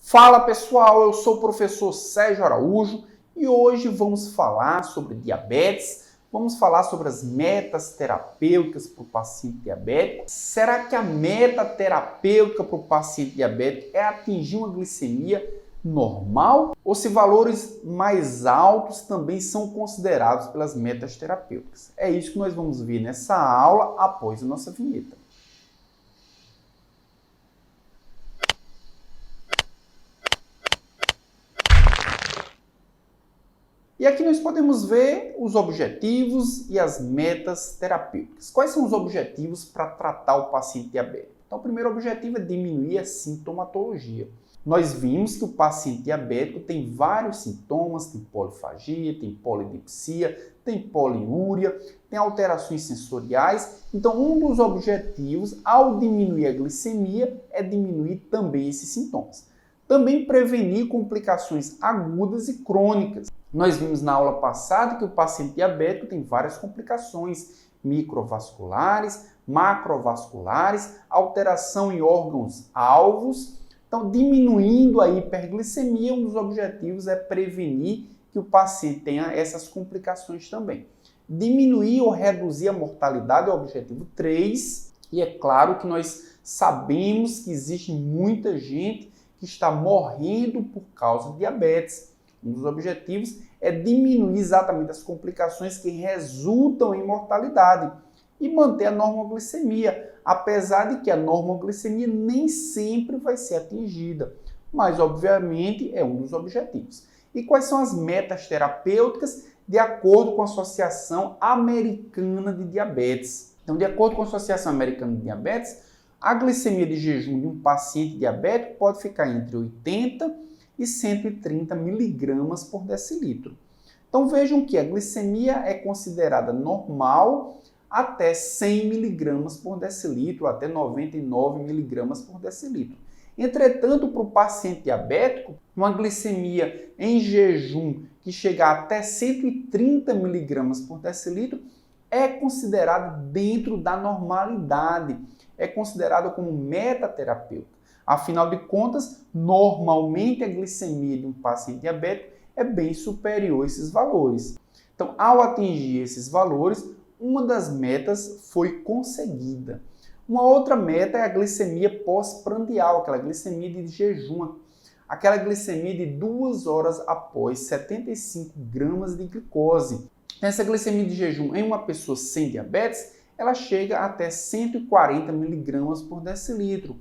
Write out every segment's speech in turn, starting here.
Fala pessoal, eu sou o professor Sérgio Araújo e hoje vamos falar sobre diabetes, vamos falar sobre as metas terapêuticas para o paciente diabético. Será que a meta terapêutica para o paciente diabético é atingir uma glicemia normal? Ou se valores mais altos também são considerados pelas metas terapêuticas? É isso que nós vamos ver nessa aula após a nossa vinheta. E aqui nós podemos ver os objetivos e as metas terapêuticas. Quais são os objetivos para tratar o paciente diabético? Então, o primeiro objetivo é diminuir a sintomatologia. Nós vimos que o paciente diabético tem vários sintomas, tem polifagia, tem polidipsia, tem poliúria, tem alterações sensoriais. Então, um dos objetivos, ao diminuir a glicemia, é diminuir também esses sintomas. Também prevenir complicações agudas e crônicas. Nós vimos na aula passada que o paciente diabético tem várias complicações microvasculares, macrovasculares, alteração em órgãos-alvos. Então, diminuindo a hiperglicemia, um dos objetivos é prevenir que o paciente tenha essas complicações também. Diminuir ou reduzir a mortalidade é o objetivo 3. E é claro que nós sabemos que existe muita gente que está morrendo por causa de diabetes. Um dos objetivos é diminuir exatamente as complicações que resultam em mortalidade e manter a normoglicemia, apesar de que a normoglicemia nem sempre vai ser atingida, mas obviamente é um dos objetivos. E quais são as metas terapêuticas de acordo com a Associação Americana de Diabetes? Então, de acordo com a Associação Americana de Diabetes, a glicemia de jejum de um paciente diabético pode ficar entre 80 e 130 miligramas por decilitro. Então vejam que a glicemia é considerada normal até 100 miligramas por decilitro, até 99 miligramas por decilitro. Entretanto, para o paciente diabético, uma glicemia em jejum que chega até 130 miligramas por decilitro é considerada dentro da normalidade, é considerada como meta terapêutica. Afinal de contas, normalmente a glicemia de um paciente diabético é bem superior a esses valores. Então, ao atingir esses valores, uma das metas foi conseguida. Uma outra meta é a glicemia pós-prandial, aquela glicemia de jejum, aquela glicemia de 2 horas após 75 gramas de glicose. Essa glicemia de jejum em uma pessoa sem diabetes, ela chega até 140 miligramas por decilitro.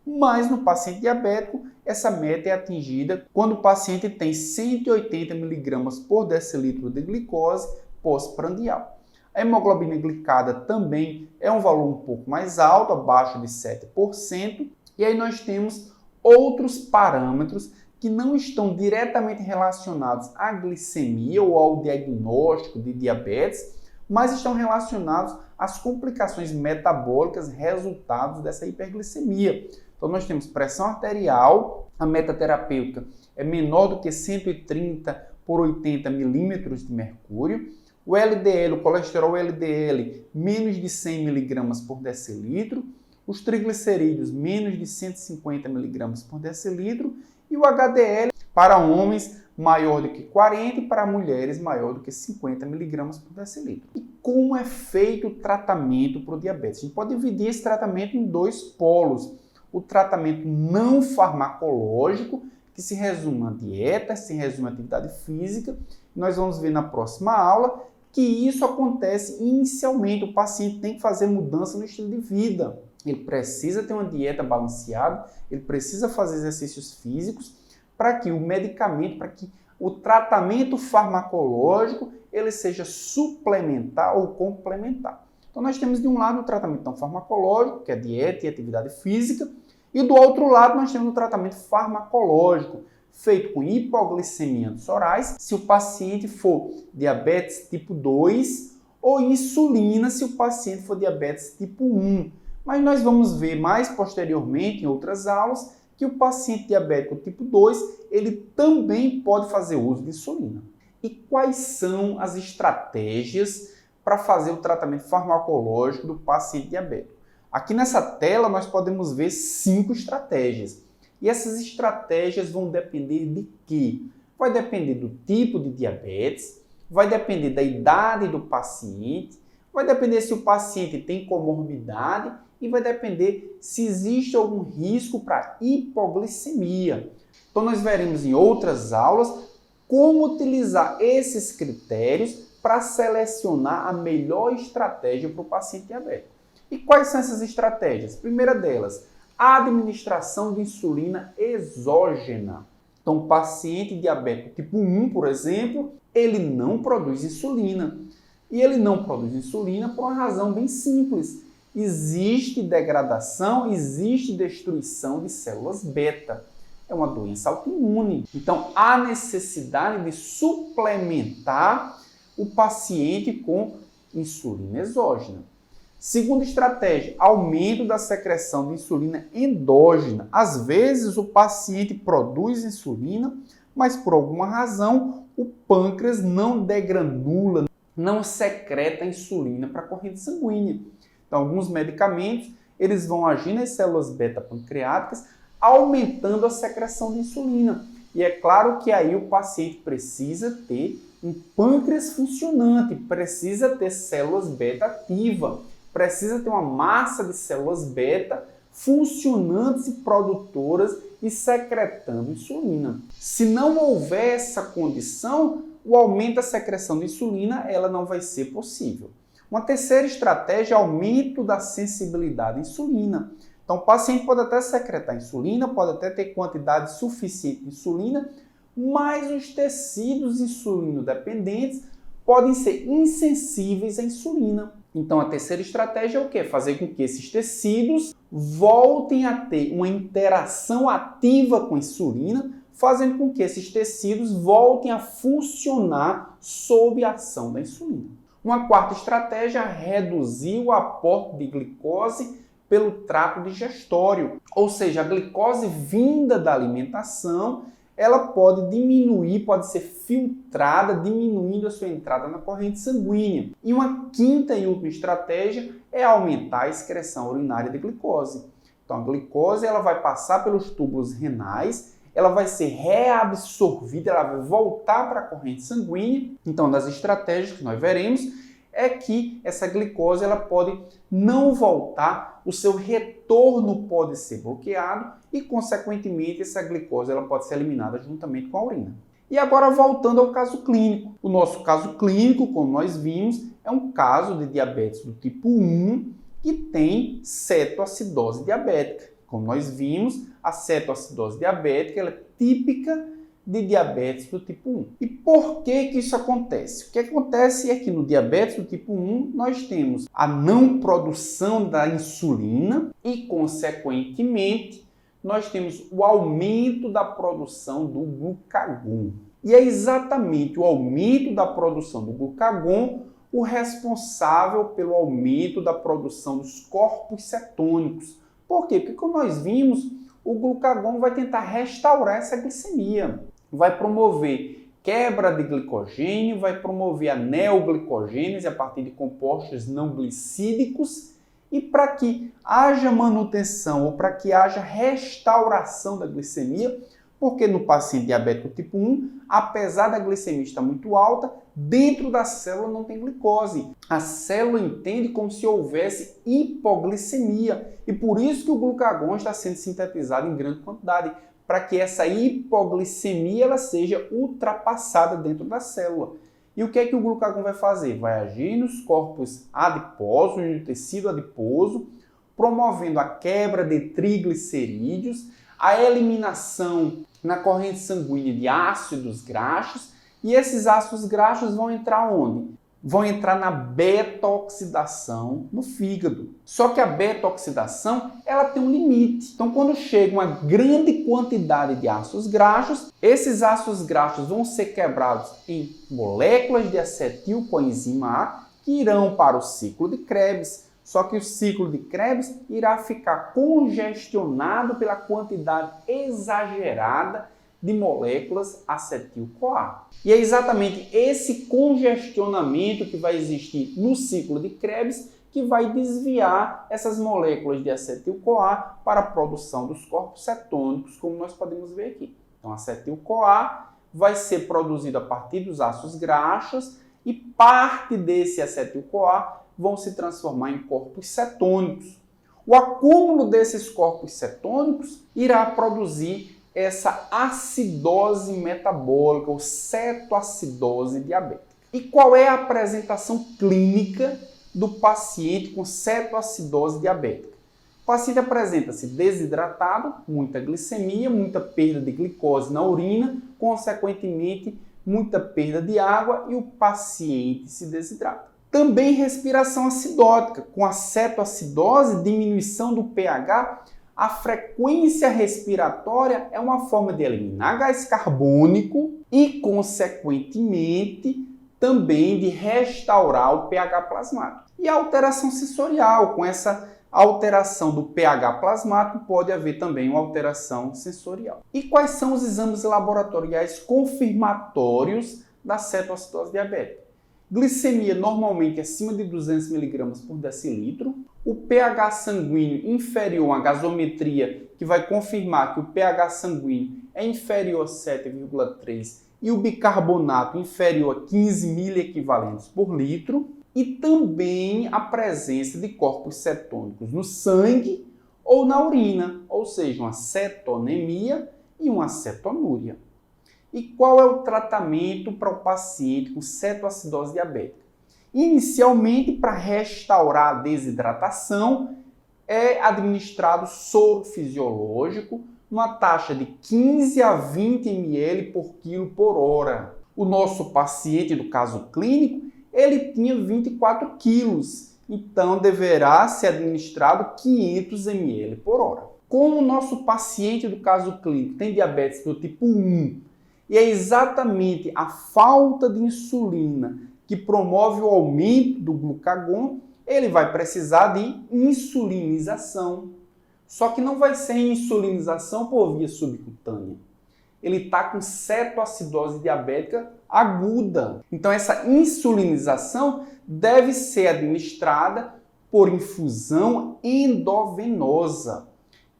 Mas no paciente diabético, essa meta é atingida quando o paciente tem 180 miligramas por decilitro de glicose pós-prandial. A hemoglobina glicada também é um valor um pouco mais alto, abaixo de 7%. E aí nós temos outros parâmetros que não estão diretamente relacionados à glicemia ou ao diagnóstico de diabetes, mas estão relacionados às complicações metabólicas resultados dessa hiperglicemia. Então, nós temos pressão arterial, a meta terapêutica é menor do que 130 por 80 milímetros de mercúrio. O LDL, o colesterol LDL, menos de 100 miligramas por decilitro. Os triglicerídeos, menos de 150 miligramas por decilitro. E o HDL, para homens, maior do que 40 e para mulheres, maior do que 50 miligramas por decilitro. E como é feito o tratamento para o diabetes? A gente pode dividir esse tratamento em 2 polos. O tratamento não farmacológico, que se resume a dieta, se resume a atividade física. Nós vamos ver na próxima aula que isso acontece inicialmente. O paciente tem que fazer mudança no estilo de vida. Ele precisa ter uma dieta balanceada, ele precisa fazer exercícios físicos para que o medicamento, para que o tratamento farmacológico ele seja suplementar ou complementar. Então nós temos de um lado o tratamento não farmacológico, que é dieta e atividade física, e do outro lado nós temos o tratamento farmacológico, feito com hipoglicemiantes orais, se o paciente for diabetes tipo 2, ou insulina se o paciente for diabetes tipo 1. Mas nós vamos ver mais posteriormente, em outras aulas, que o paciente diabético tipo 2, ele também pode fazer uso de insulina. E quais são as estratégias para fazer o tratamento farmacológico do paciente diabético? Aqui nessa tela nós podemos ver 5 estratégias. E essas estratégias vão depender de quê? Vai depender do tipo de diabetes, vai depender da idade do paciente, vai depender se o paciente tem comorbidade e vai depender se existe algum risco para hipoglicemia. Então nós veremos em outras aulas como utilizar esses critérios para selecionar a melhor estratégia para o paciente diabético. E quais são essas estratégias? Primeira delas, a administração de insulina exógena. Então, o paciente diabético tipo 1, por exemplo, ele não produz insulina. E ele não produz insulina por uma razão bem simples. Existe degradação, existe destruição de células beta. É uma doença autoimune. Então, há necessidade de suplementar o paciente com insulina exógena. Segunda estratégia, aumento da secreção de insulina endógena. Às vezes o paciente produz insulina, mas por alguma razão o pâncreas não degranula, não secreta insulina para a corrente sanguínea. Então alguns medicamentos eles vão agir nas células beta-pancreáticas, aumentando a secreção de insulina. E é claro que aí o paciente precisa ter um pâncreas funcionante, precisa ter células beta ativas. Precisa ter uma massa de células beta funcionantes e produtoras e secretando insulina. Se não houver essa condição, o aumento da secreção de insulina ela não vai ser possível. Uma terceira estratégia é aumento da sensibilidade à insulina. Então o paciente pode até secretar insulina, pode até ter quantidade suficiente de insulina, mas os tecidos insulino-dependentes podem ser insensíveis à insulina. Então, a terceira estratégia é o quê? Fazer com que esses tecidos voltem a ter uma interação ativa com a insulina, fazendo com que esses tecidos voltem a funcionar sob a ação da insulina. Uma quarta estratégia é reduzir o aporte de glicose pelo trato digestório, ou seja, a glicose vinda da alimentação ela pode diminuir, pode ser filtrada, diminuindo a sua entrada na corrente sanguínea. E uma quinta e última estratégia é aumentar a excreção urinária de glicose. Então a glicose ela vai passar pelos túbulos renais, ela vai ser reabsorvida, ela vai voltar para a corrente sanguínea. Então uma das estratégias que nós veremos é que essa glicose ela pode não voltar, o seu retorno pode ser bloqueado e, consequentemente, essa glicose ela pode ser eliminada juntamente com a urina. E agora, voltando ao caso clínico. O nosso caso clínico, como nós vimos, é um caso de diabetes do tipo 1 que tem cetoacidose diabética. Como nós vimos, a cetoacidose diabética ela é típica de diabetes do tipo 1. E por que isso acontece? O que acontece é que no diabetes do tipo 1 nós temos a não produção da insulina e, consequentemente, nós temos o aumento da produção do glucagon. E é exatamente o aumento da produção do glucagon o responsável pelo aumento da produção dos corpos cetônicos. Por quê? Porque, como nós vimos, o glucagon vai tentar restaurar essa glicemia. Vai promover quebra de glicogênio, vai promover a neoglicogênese a partir de compostos não glicídicos e para que haja manutenção ou para que haja restauração da glicemia, porque no paciente diabético tipo 1, apesar da glicemia estar muito alta, dentro da célula não tem glicose. A célula entende como se houvesse hipoglicemia e por isso que o glucagon está sendo sintetizado em grande quantidade, para que essa hipoglicemia ela seja ultrapassada dentro da célula. E o que é que o glucagon vai fazer? Vai agir nos corpos adiposos, no tecido adiposo, promovendo a quebra de triglicerídeos, a eliminação na corrente sanguínea de ácidos graxos, e esses ácidos graxos vão entrar onde? Vão entrar na beta-oxidação no fígado. Só que a beta-oxidação ela tem um limite. Então, quando chega uma grande quantidade de ácidos graxos, esses ácidos graxos vão ser quebrados em moléculas de acetilcoenzima A que irão para o ciclo de Krebs. Só que o ciclo de Krebs irá ficar congestionado pela quantidade exagerada de moléculas acetil-CoA. E é exatamente esse congestionamento que vai existir no ciclo de Krebs que vai desviar essas moléculas de acetil-CoA para a produção dos corpos cetônicos, como nós podemos ver aqui. Então, acetil-CoA vai ser produzido a partir dos ácidos graxos e parte desse acetil-CoA vão se transformar em corpos cetônicos. O acúmulo desses corpos cetônicos irá produzir essa acidose metabólica, ou cetoacidose diabética. E qual é a apresentação clínica do paciente com cetoacidose diabética? O paciente apresenta-se desidratado, muita glicemia, muita perda de glicose na urina, consequentemente muita perda de água e o paciente se desidrata. Também respiração acidótica, com a cetoacidose, diminuição do pH, a frequência respiratória é uma forma de eliminar gás carbônico e, consequentemente, também de restaurar o pH plasmático. E a alteração sensorial, com essa alteração do pH plasmático, pode haver também uma alteração sensorial. E quais são os exames laboratoriais confirmatórios da cetoacidose diabética? Glicemia normalmente acima de 200 mg por decilitro, o pH sanguíneo inferior à gasometria, que vai confirmar que o pH sanguíneo é inferior a 7,3 e o bicarbonato inferior a 15 miliequivalentes por litro, e também a presença de corpos cetônicos no sangue ou na urina, ou seja, uma cetonemia e uma cetonúria. E qual é o tratamento para o paciente com cetoacidose diabética? Inicialmente, para restaurar a desidratação, é administrado soro fisiológico numa taxa de 15 a 20 ml por quilo por hora. O nosso paciente do caso clínico, ele tinha 24 quilos, então deverá ser administrado 500 ml por hora. Como o nosso paciente do caso clínico tem diabetes do tipo 1, e é exatamente a falta de insulina que promove o aumento do glucagon, ele vai precisar de insulinização. Só que não vai ser insulinização por via subcutânea. Ele está com cetoacidose diabética aguda. Então essa insulinização deve ser administrada por infusão endovenosa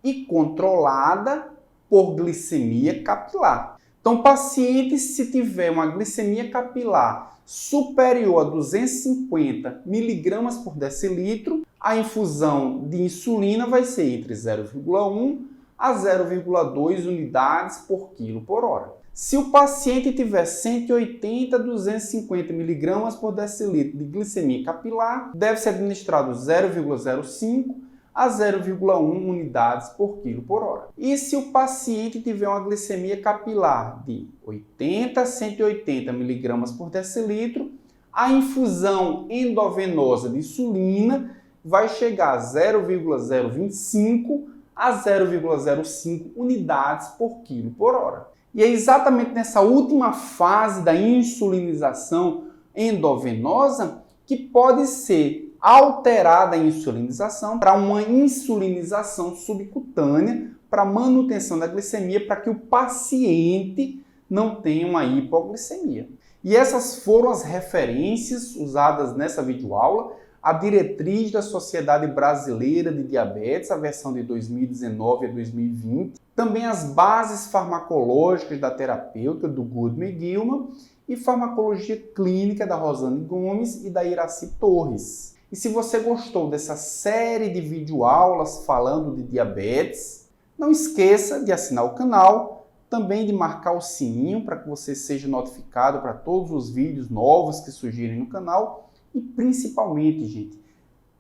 e controlada por glicemia capilar. Então, paciente, se tiver uma glicemia capilar superior a 250 mg por decilitro, a infusão de insulina vai ser entre 0,1 a 0,2 unidades por quilo por hora. Se o paciente tiver 180 a 250 mg por decilitro de glicemia capilar, deve ser administrado 0,05 a 0,1 unidades por quilo por hora. E se o paciente tiver uma glicemia capilar de 80 a 180 mg por decilitro, a infusão endovenosa de insulina vai chegar a 0,025 a 0,05 unidades por quilo por hora. E é exatamente nessa última fase da insulinização endovenosa que pode ser alterada a insulinização para uma insulinização subcutânea para manutenção da glicemia, para que o paciente não tenha uma hipoglicemia. E essas foram as referências usadas nessa videoaula, a diretriz da Sociedade Brasileira de Diabetes, a versão de 2019 a 2020, também as bases farmacológicas da terapêutica do Goodman e Gilman e farmacologia clínica da Rosane Gomes e da Iraci Torres. E se você gostou dessa série de videoaulas falando de diabetes, não esqueça de assinar o canal, também de marcar o sininho para que você seja notificado para todos os vídeos novos que surgirem no canal. E principalmente, gente,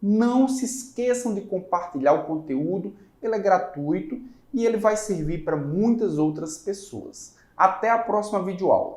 não se esqueçam de compartilhar o conteúdo, ele é gratuito e ele vai servir para muitas outras pessoas. Até a próxima videoaula.